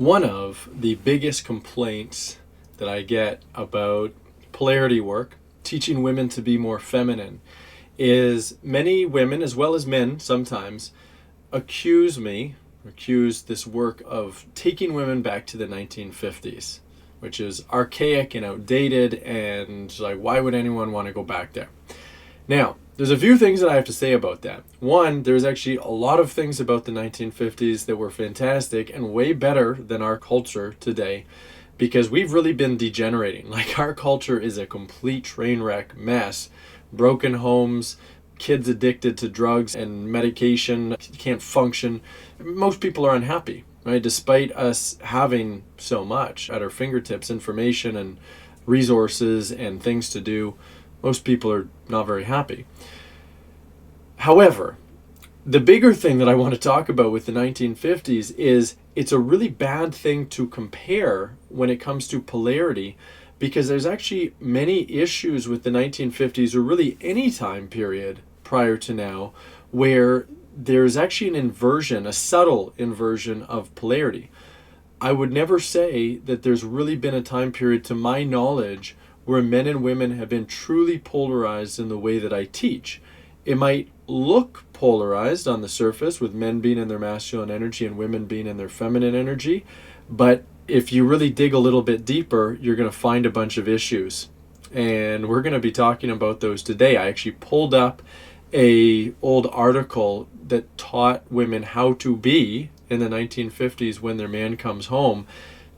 One of the biggest complaints that I get about polarity work, teaching women to be more feminine, is many women, as well as men sometimes, accuse this work of taking women back to the 1950s, which is archaic and outdated, and like, why would anyone want to go back there? Now, there's a few things that I have to say about that. One, there's actually a lot of things about the 1950s that were fantastic and way better than our culture today, because we've really been degenerating. Like, our culture is a complete train wreck mess. Broken homes, kids addicted to drugs and medication, can't function. Most people are unhappy, right? Despite us having so much at our fingertips, information and resources and things to do, most people are not very happy. However, the bigger thing that I want to talk about with the 1950s is it's a really bad thing to compare when it comes to polarity, because there's actually many issues with the 1950s, or really any time period prior to now, where there's actually an inversion, a subtle inversion of polarity. I would never say that there's really been a time period, to my knowledge, where men and women have been truly polarized in the way that I teach. It might look polarized on the surface, with men being in their masculine energy and women being in their feminine energy, but if you really dig a little bit deeper, you're going to find a bunch of issues. And we're going to be talking about those today. I actually pulled up an old article that taught women how to be in the 1950s when their man comes home,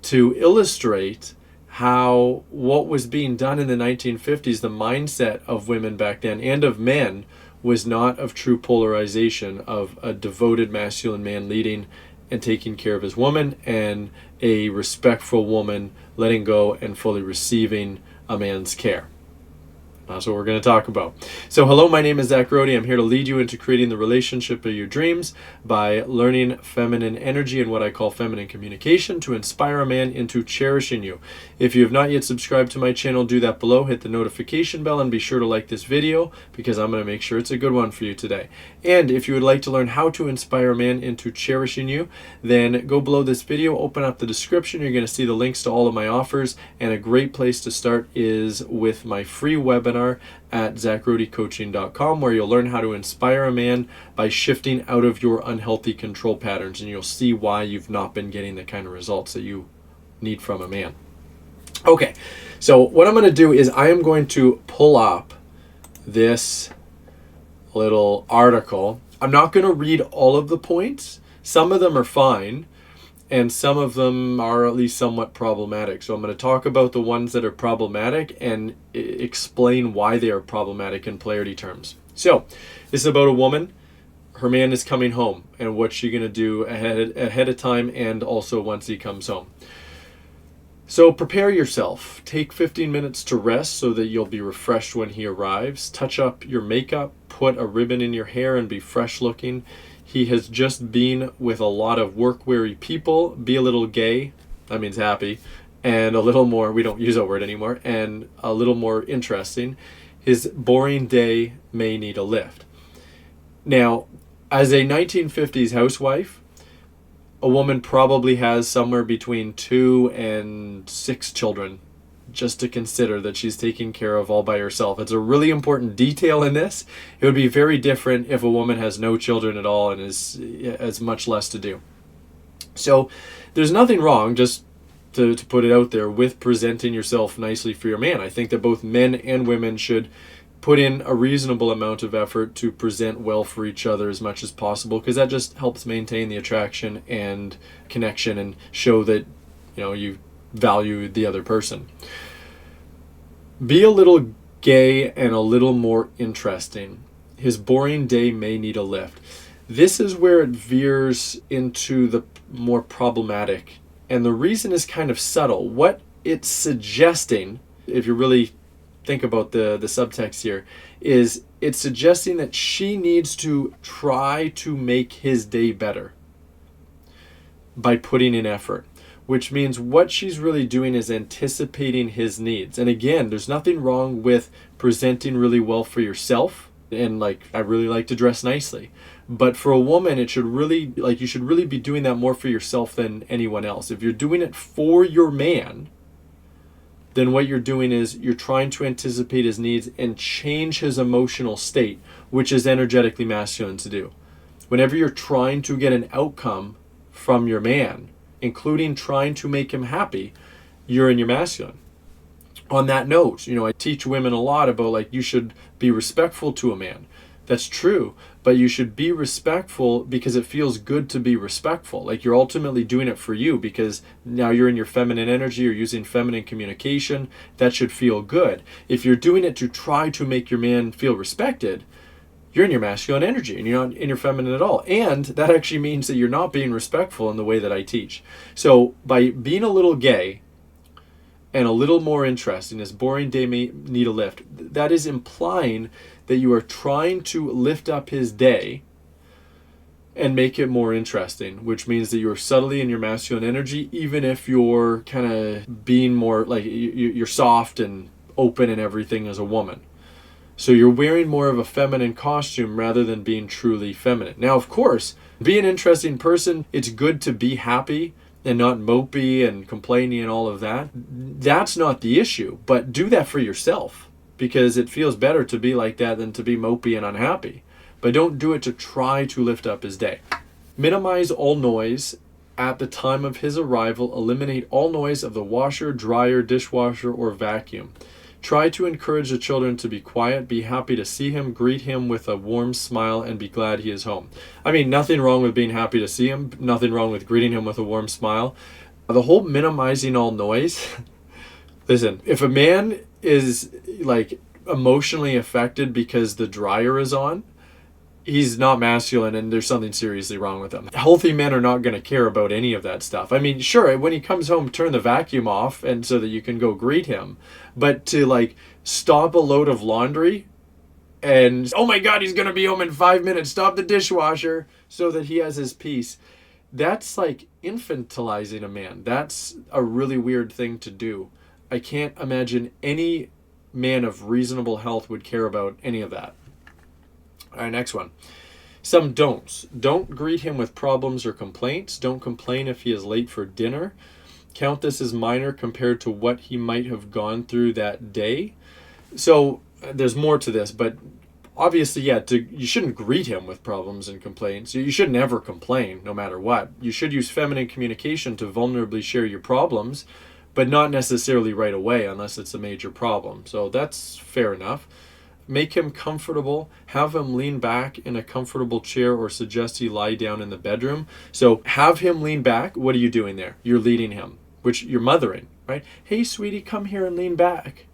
to illustrate how what was being done in the 1950s, the mindset of women back then and of men, was not of true polarization, of a devoted masculine man leading and taking care of his woman, and a respectful woman letting go and fully receiving a man's care. That's what we're going to talk about. So hello, my name is Zach Rohde. I'm here to lead you into creating the relationship of your dreams by learning feminine energy and what I call feminine communication to inspire a man into cherishing you. If you have not yet subscribed to my channel, do that below. Hit the notification bell and be sure to like this video, because I'm going to make sure it's a good one for you today. And if you would like to learn how to inspire a man into cherishing you, then go below this video, open up the description. You're going to see the links to all of my offers, and a great place to start is with my free webinar at zachrohdecoaching.com, where you'll learn how to inspire a man by shifting out of your unhealthy control patterns, and you'll see why you've not been getting the kind of results that you need from a man. Okay, so what I'm going to do is I am going to pull up this little article. I'm not going to read all of the points. Some of them are fine, and some of them are at least somewhat problematic. So I'm going to talk about the ones that are problematic and explain why they are problematic in polarity terms. So this is about a woman. Her man is coming home, and what's she going to do ahead of time, and also once he comes home. So prepare yourself. Take 15 minutes to rest so that you'll be refreshed when he arrives. Touch up your makeup, put a ribbon in your hair, and be fresh looking. He has just been with a lot of work-weary people. Be a little gay, that means happy, and a little more, we don't use that word anymore, and a little more interesting. His boring day may need a lift. Now, as a 1950s housewife, a woman probably has somewhere between 2 and 6 children, just to consider that she's taking care of all by herself. It's a really important detail in this. It would be very different if a woman has no children at all and has much less to do. So there's nothing wrong, just to put it out there, with presenting yourself nicely for your man. I think that both men and women should put in a reasonable amount of effort to present well for each other as much as possible, because that just helps maintain the attraction and connection and show that, you value the other person. Be a little gay and a little more interesting. His boring day may need a lift. This is where it veers into the more problematic, and the reason is kind of subtle. What it's suggesting, if you really think about the subtext here, is it's suggesting that she needs to try to make his day better by putting in effort, which means what she's really doing is anticipating his needs. And again, there's nothing wrong with presenting really well for yourself, and I really like to dress nicely. But for a woman, it should really, like, you should really be doing that more for yourself than anyone else. If you're doing it for your man, then what you're doing is you're trying to anticipate his needs and change his emotional state, which is energetically masculine to do. Whenever you're trying to get an outcome from your man, including trying to make him happy, you're in your masculine. On that note, I teach women a lot about, like, you should be respectful to a man. That's true, but you should be respectful because it feels good to be respectful. Like, you're ultimately doing it for you because now you're in your feminine energy, you're using feminine communication. That should feel good. If you're doing it to try to make your man feel respected, you're in your masculine energy and you're not in your feminine at all. And that actually means that you're not being respectful in the way that I teach. So by being a little gay and a little more interesting, this boring day may need a lift, that is implying that you are trying to lift up his day and make it more interesting, which means that you're subtly in your masculine energy, even if you're kind of being more like you're soft and open and everything as a woman. So you're wearing more of a feminine costume rather than being truly feminine. Now, of course, be an interesting person. It's good to be happy and not mopey and complaining and all of that. That's not the issue, but do that for yourself because it feels better to be like that than to be mopey and unhappy. But don't do it to try to lift up his day. Minimize all noise at the time of his arrival. Eliminate all noise of the washer, dryer, dishwasher, or vacuum. Try to encourage the children to be quiet, be happy to see him, greet him with a warm smile, and be glad he is home. I mean, nothing wrong with being happy to see him, nothing wrong with greeting him with a warm smile. The whole minimizing all noise, listen, if a man is like emotionally affected because the dryer is on, he's not masculine and there's something seriously wrong with him. Healthy men are not going to care about any of that stuff. I mean, sure, when he comes home, turn the vacuum off and so that you can go greet him. But to like stop a load of laundry and, oh my God, he's going to be home in 5 minutes, stop the dishwasher so that he has his peace. That's like infantilizing a man. That's a really weird thing to do. I can't imagine any man of reasonable health would care about any of that. All right, next one. Some don'ts. Don't greet him with problems or complaints. Don't complain if he is late for dinner. Count this as minor compared to what he might have gone through that day. So there's more to this, but obviously, yeah, you shouldn't greet him with problems and complaints. You should never complain, no matter what. You should use feminine communication to vulnerably share your problems, but not necessarily right away unless it's a major problem. So that's fair enough. Make him comfortable. Have him lean back in a comfortable chair or suggest he lie down in the bedroom. So have him lean back. What are you doing there? You're leading him, which you're mothering, right? Hey, sweetie, come here and lean back.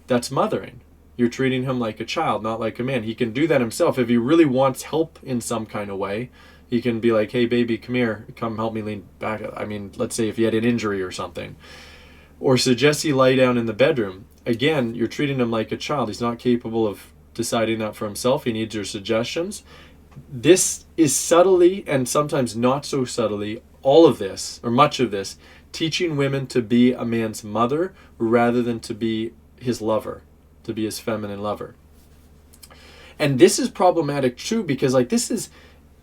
That's mothering. You're treating him like a child, not like a man. He can do that himself. If he really wants help in some kind of way, he can be like, hey, baby, come here. Come help me lean back. I mean, let's say if he had an injury or something. Or suggest he lie down in the bedroom. Again, you're treating him like a child. He's not capable of deciding that for himself. He needs your suggestions. This is subtly, and sometimes not so subtly, all of this, or much of this, teaching women to be a man's mother rather than to be his lover, to be his feminine lover. And this is problematic too, because like this is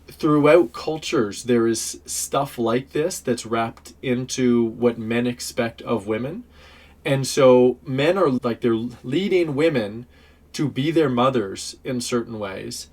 throughout cultures, there is stuff like this that's wrapped into what men expect of women. And so men are like, they're leading women to be their mothers in certain ways.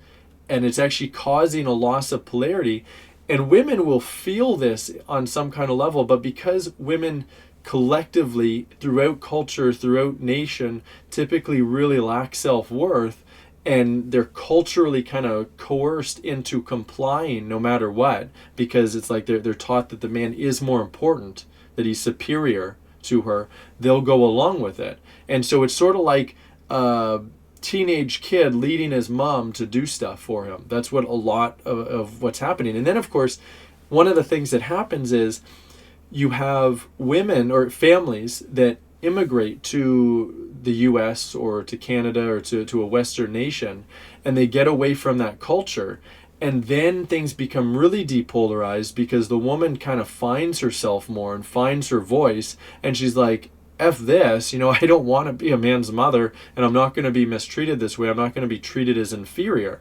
And it's actually causing a loss of polarity. And women will feel this on some kind of level, but because women collectively throughout culture, throughout nation, typically really lack self-worth, and they're culturally kind of coerced into complying no matter what, because it's like they're taught that the man is more important, that he's superior to her, they'll go along with it. And so it's sort of like a teenage kid leading his mom to do stuff for him. That's what a lot of what's happening. And then, of course, one of the things that happens is you have women or families that immigrate to the US or to Canada or to a Western nation, and they get away from that culture. And then things become really depolarized because the woman kind of finds herself more and finds her voice. And she's like, F this, I don't want to be a man's mother, and I'm not going to be mistreated this way. I'm not going to be treated as inferior.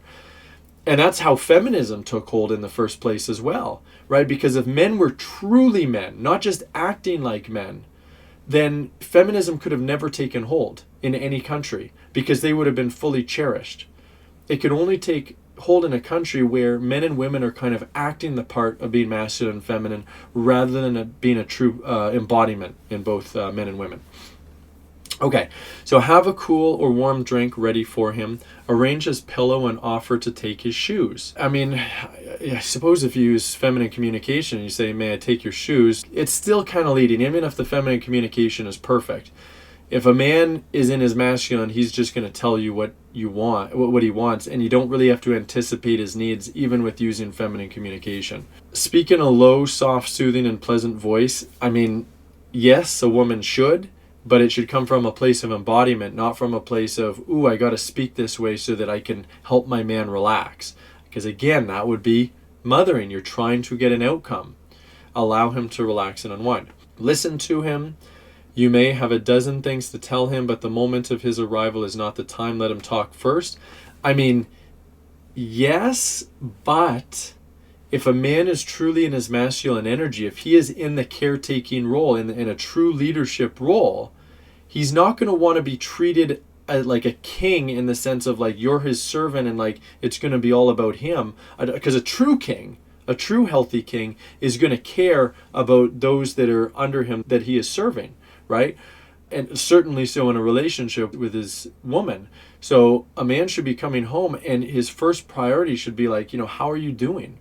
And that's how feminism took hold in the first place as well, right? Because if men were truly men, not just acting like men, then feminism could have never taken hold in any country because they would have been fully cherished. It could only take hold in a country where men and women are kind of acting the part of being masculine and feminine rather than being a true embodiment in both men and women. Okay, so have a cool or warm drink ready for him. Arrange his pillow and offer to take his shoes. I mean, I suppose if you use feminine communication and you say, may I take your shoes, it's still kind of leading, even if the feminine communication is perfect. If a man is in his masculine, he's just going to tell you what you want, what he wants, and you don't really have to anticipate his needs, even with using feminine communication. Speak in a low, soft, soothing, and pleasant voice. I mean, yes, a woman should, but it should come from a place of embodiment, not from a place of, ooh, I got to speak this way so that I can help my man relax. Because again, that would be mothering. You're trying to get an outcome. Allow him to relax and unwind. Listen to him. You may have a dozen things to tell him, but the moment of his arrival is not the time. Let him talk first. I mean, yes, but if a man is truly in his masculine energy, if he is in the caretaking role, in a true leadership role, he's not going to want to be treated like a king in the sense of like you're his servant and like it's going to be all about him. Because a true king, a true healthy king, is going to care about those that are under him that he is serving, right? And certainly so in a relationship with his woman. So a man should be coming home and his first priority should be like, how are you doing?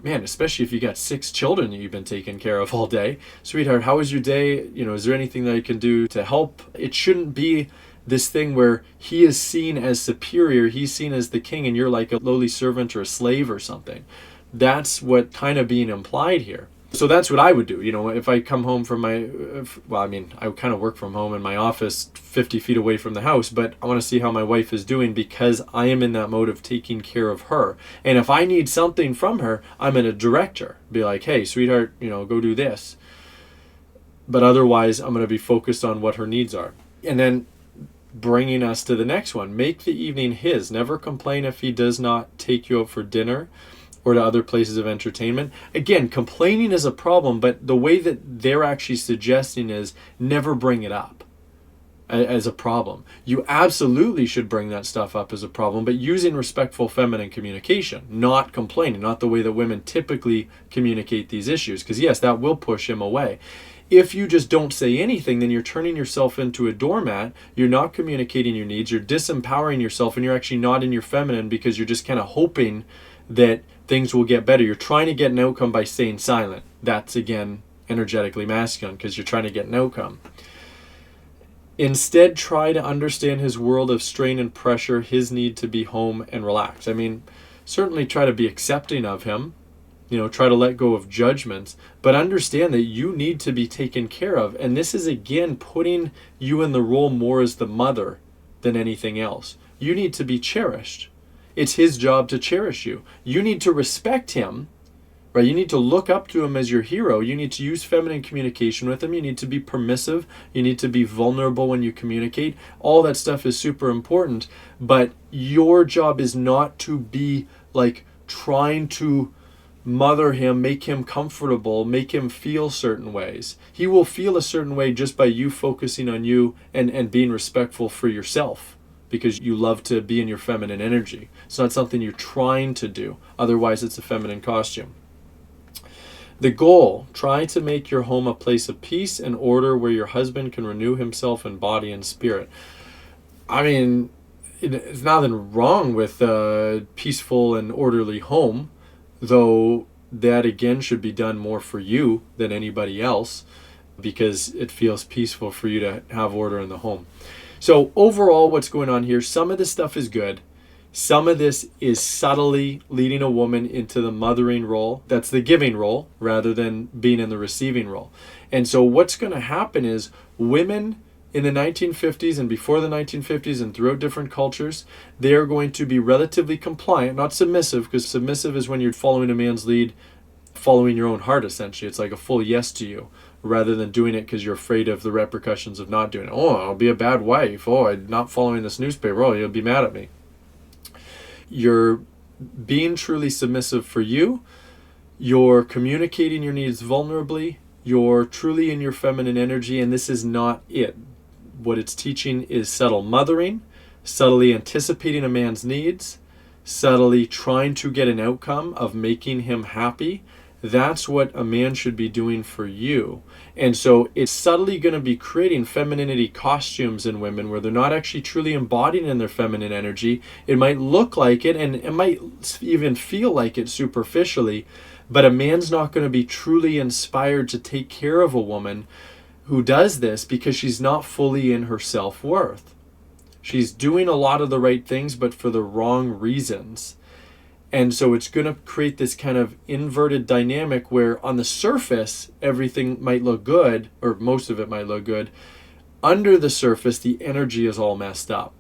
Man, especially if you got 6 children that you've been taking care of all day. Sweetheart, how was your day? Is there anything that I can do to help? It shouldn't be this thing where he is seen as superior, he's seen as the king, and you're like a lowly servant or a slave or something. That's what kind of being implied here. So that's what I would do. If I come home from I kind of work from home in my office 50 feet away from the house, but I want to see how my wife is doing because I am in that mode of taking care of her. And if I need something from her, I'm going to direct her. Be like, hey, sweetheart, go do this. But otherwise, I'm going to be focused on what her needs are. And then bringing us to the next one, make the evening his. Never complain if he does not take you out for dinner or to other places of entertainment. Again, complaining is a problem, but the way that they're actually suggesting is never bring it up as a problem. You absolutely should bring that stuff up as a problem, but using respectful feminine communication, not complaining, not the way that women typically communicate these issues, because yes, that will push him away. If you just don't say anything, then you're turning yourself into a doormat. You're not communicating your needs. You're disempowering yourself, and you're actually not in your feminine because you're just kind of hoping that things will get better. You're trying to get an outcome by staying silent. That's, again, energetically masculine because you're trying to get an outcome. Instead, try to understand his world of strain and pressure, his need to be home and relax. I mean, certainly try to be accepting of him. Try to let go of judgments, but understand that you need to be taken care of. And this is, again, putting you in the role more as the mother than anything else. You need to be cherished. It's his job to cherish you. You need to respect him, right? You need to look up to him as your hero. You need to use feminine communication with him. You need to be permissive. You need to be vulnerable when you communicate. All that stuff is super important, but your job is not to be like trying to mother him, make him comfortable, make him feel certain ways. He will feel a certain way just by you focusing on you and being respectful for yourself because you love to be in your feminine energy. It's not something you're trying to do. Otherwise, it's a feminine costume. The goal, try to make your home a place of peace and order where your husband can renew himself in body and spirit. I mean, there's nothing wrong with a peaceful and orderly home, though that again should be done more for you than anybody else because it feels peaceful for you to have order in the home. So overall, what's going on here, some of this stuff is good. Some of this is subtly leading a woman into the mothering role. That's the giving role rather than being in the receiving role. And so what's going to happen is women in the 1950s and before the 1950s and throughout different cultures, they are going to be relatively compliant, not submissive, because submissive is when you're following a man's lead, following your own heart, essentially. It's like a full yes to you, rather than doing it because you're afraid of the repercussions of not doing it. Oh, I'll be a bad wife. Oh, I'm not following this newspaper. Oh, you'll be mad at me. You're being truly submissive for you, you're communicating your needs vulnerably, you're truly in your feminine energy, and this is not it. What it's teaching is subtle mothering, subtly anticipating a man's needs, subtly trying to get an outcome of making him happy. That's what a man should be doing for you. And so it's subtly going to be creating femininity costumes in women where they're not actually truly embodying in their feminine energy. It might look like it, and it might even feel like it superficially, but a man's not going to be truly inspired to take care of a woman who does this because she's not fully in her self-worth. She's doing a lot of the right things, but for the wrong reasons. And so it's going to create this kind of inverted dynamic where on the surface, everything might look good, or most of it might look good. Under the surface, the energy is all messed up.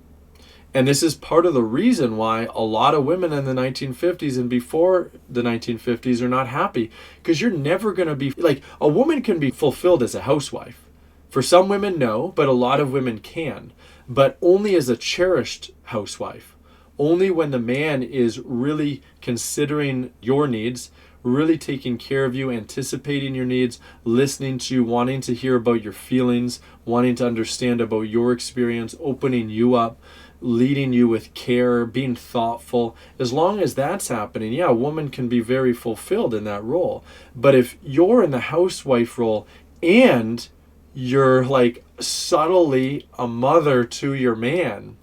And this is part of the reason why a lot of women in the 1950s and before the 1950s are not happy. Because you're never going to be, like, a woman can be fulfilled as a housewife. For some women, no, but a lot of women can. But only as a cherished housewife. Only when the man is really considering your needs, really taking care of you, anticipating your needs, listening to you, wanting to hear about your feelings, wanting to understand about your experience, opening you up, leading you with care, being thoughtful. As long as that's happening, yeah, a woman can be very fulfilled in that role. But if you're in the housewife role and you're like subtly a mother to your man,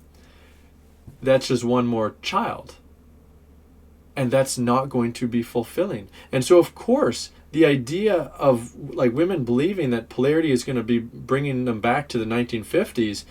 that's just one more child. And that's not going to be fulfilling. And so, of course, the idea of like women believing that polarity is going to be bringing them back to the 1950s,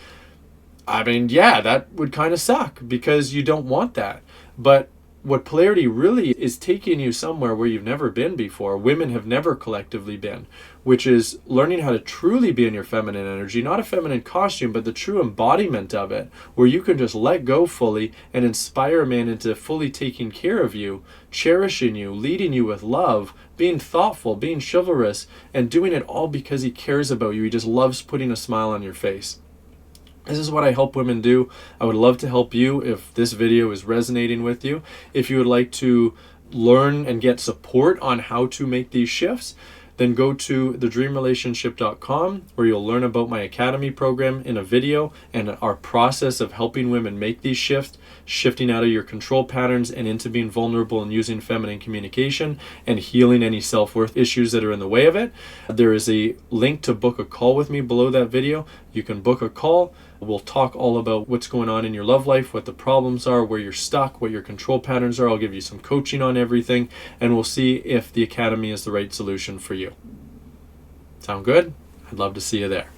I mean, yeah, that would kind of suck because you don't want that. But what polarity really is taking you somewhere where you've never been before, women have never collectively been, which is learning how to truly be in your feminine energy, not a feminine costume, but the true embodiment of it, where you can just let go fully and inspire a man into fully taking care of you, cherishing you, leading you with love, being thoughtful, being chivalrous, and doing it all because he cares about you. He just loves putting a smile on your face. This is what I help women do. I would love to help you if this video is resonating with you. If you would like to learn and get support on how to make these shifts, then go to thedreamrelationship.com where you'll learn about my academy program in a video and our process of helping women make these shifts, shifting out of your control patterns and into being vulnerable and using feminine communication and healing any self-worth issues that are in the way of it. There is a link to book a call with me below that video. You can book a call. We'll talk all about what's going on in your love life, what the problems are, where you're stuck, what your control patterns are. I'll give you some coaching on everything, and we'll see if the academy is the right solution for you. Sound good? I'd love to see you there.